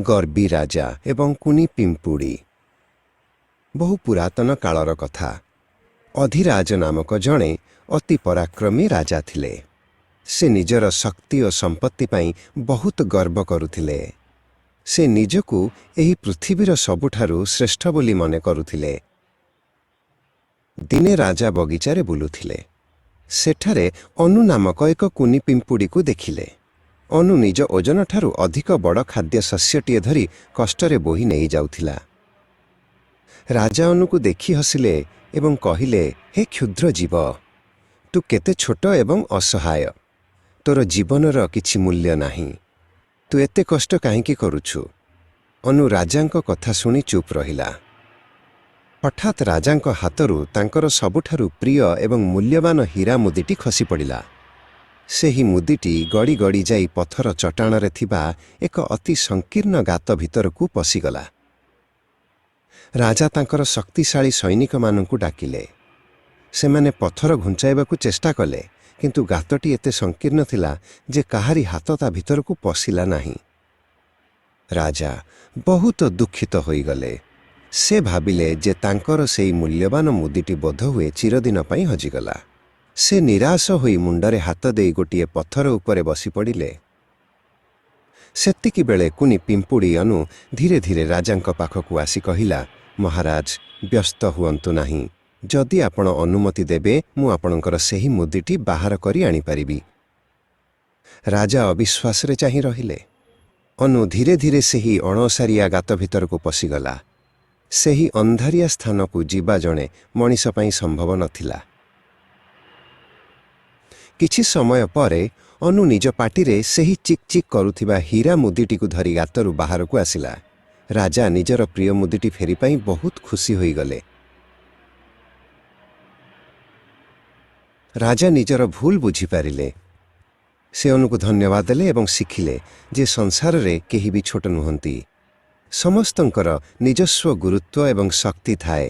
ଗର୍ବୀ ରାଜା ଏବଂ କୁନି ପିମ୍ପୁଡ଼ି। ବହୁ ପୁରାତନ କାଳର କଥା। ଅଧିରାଜ ନାମକ ଜଣେ ଅତି ପରାକ୍ରମୀ ରାଜା ଥିଲେ। ସେ ନିଜର ଶକ୍ତି ଓ ସମ୍ପତ୍ତି ପାଇଁ ବହୁତ ଗର୍ବ କରୁଥିଲେ। ସେ ନିଜକୁ ଏହି ପୃଥିବୀର ସବୁଠାରୁ ଶ୍ରେଷ୍ଠ ବୋଲି ମନେ କରୁଥିଲେ। ଦିନେ ରାଜା ବଗିଚାରେ ବୁଲୁଥିଲେ। ସେଠାରେ ଅନୁ ନାମକ ଏକ କୁନି ପିମ୍ପୁଡ଼ିକୁ ଦେଖିଲେ। ଅନୁ ନିଜ ଓଜନଠାରୁ ଅଧିକ ବଡ଼ ଖାଦ୍ୟଶସ୍ୟଟିଏ ଧରି କଷ୍ଟରେ ବୋହି ନେଇଯାଉଥିଲା। ରାଜା ଅନୁକୁ ଦେଖି ହସିଲେ ଏବଂ କହିଲେ, ହେ କ୍ଷୁଦ୍ର ଜୀବ, ତୁ କେତେ ଛୋଟ ଏବଂ ଅସହାୟ। ତୋର ଜୀବନର କିଛି ମୂଲ୍ୟ ନାହିଁ। ତୁ ଏତେ କଷ୍ଟ କାହିଁକି କରୁଛୁ? ଅନୁ ରାଜାଙ୍କ କଥା ଶୁଣି ଚୁପ୍ ରହିଲା। ହଠାତ୍ ରାଜାଙ୍କ ହାତରୁ ତାଙ୍କର ସବୁଠାରୁ ପ୍ରିୟ ଏବଂ ମୂଲ୍ୟବାନ ହୀରା ମୁଦିଟି ଖସିପଡ଼ିଲା। ସେହି ମୁଦିଟି ଗଡ଼ି ଗଡ଼ି ଯାଇ ପଥର ଚଟାଣରେ ଥିବା ଏକ ଅତି ସଂକୀର୍ଣ୍ଣ ଗାତ ଭିତରକୁ ପଶିଗଲା। ରାଜା ତାଙ୍କର ଶକ୍ତିଶାଳୀ ସୈନିକମାନଙ୍କୁ ଡାକିଲେ। ସେମାନେ ପଥର ଘୁଞ୍ଚାଇବାକୁ ଚେଷ୍ଟା କଲେ, କିନ୍ତୁ ଗାତଟି ଏତେ ସଂକୀର୍ଣ୍ଣ ଥିଲା ଯେ କାହାରି ହାତ ତା ଭିତରକୁ ପଶିଲା ନାହିଁ। ରାଜା ବହୁତ ଦୁଃଖିତ ହୋଇଗଲେ। ସେ ଭାବିଲେ ଯେ ତାଙ୍କର ସେହି ମୂଲ୍ୟବାନ ମୁଦିଟି ବୋଧହୁଏ ଚିରଦିନ ପାଇଁ ହଜିଗଲା। ସେ ନିରାଶ ହୋଇ ମୁଣ୍ଡରେ ହାତ ଦେଇ ଗୋଟିଏ ପଥର ଉପରେ ବସିପଡ଼ିଲେ। ସେତିକିବେଳେ କୁନି ପିମ୍ପୁଡ଼ି ଅନୁ ଧୀରେ ଧୀରେ ରାଜାଙ୍କ ପାଖକୁ ଆସି କହିଲା, ମହାରାଜ, ବ୍ୟସ୍ତ ହୁଅନ୍ତୁ ନାହିଁ। ଯଦି ଆପଣ ଅନୁମତି ଦେବେ, ମୁଁ ଆପଣଙ୍କର ସେହି ମୁଦିଟି ବାହାର କରି ଆଣିପାରିବି। ରାଜା ଅବିଶ୍ୱାସରେ ଚାହିଁ ରହିଲେ। ଅନୁ ଧୀରେ ଧୀରେ ସେହି ଅଣଓସାରିଆ ଗାତ ଭିତରକୁ ପଶିଗଲା। ସେହି ଅନ୍ଧାରିଆ ସ୍ଥାନକୁ ଯିବା ଜଣେ ମଣିଷ ପାଇଁ ସମ୍ଭବ ନଥିଲା। କିଛି ସମୟ ପରେ ଅନୁ ନିଜ ପାଟିରେ ସେହି ଚିକ୍ ଚିକ୍ କରୁଥିବା ହୀରା ମୁଦିଟିକୁ ଧରି ଗାତରୁ ବାହାରକୁ ଆସିଲା। ରାଜା ନିଜର ପ୍ରିୟ ମୁଦିଟି ଫେରି ପାଇଁ ବହୁତ ଖୁସି ହୋଇଗଲେ। ରାଜା ନିଜର ଭୁଲ ବୁଝିପାରିଲେ। ସେ ଅନୁକୁ ଧନ୍ୟବାଦ ଦେଲେ ଏବଂ ଶିଖିଲେ ଯେ ସଂସାରରେ କେହି ବି ଛୋଟ ନୁହନ୍ତି। ସମସ୍ତଙ୍କର ନିଜସ୍ୱ ଗୁରୁତ୍ୱ ଏବଂ ଶକ୍ତି ଥାଏ।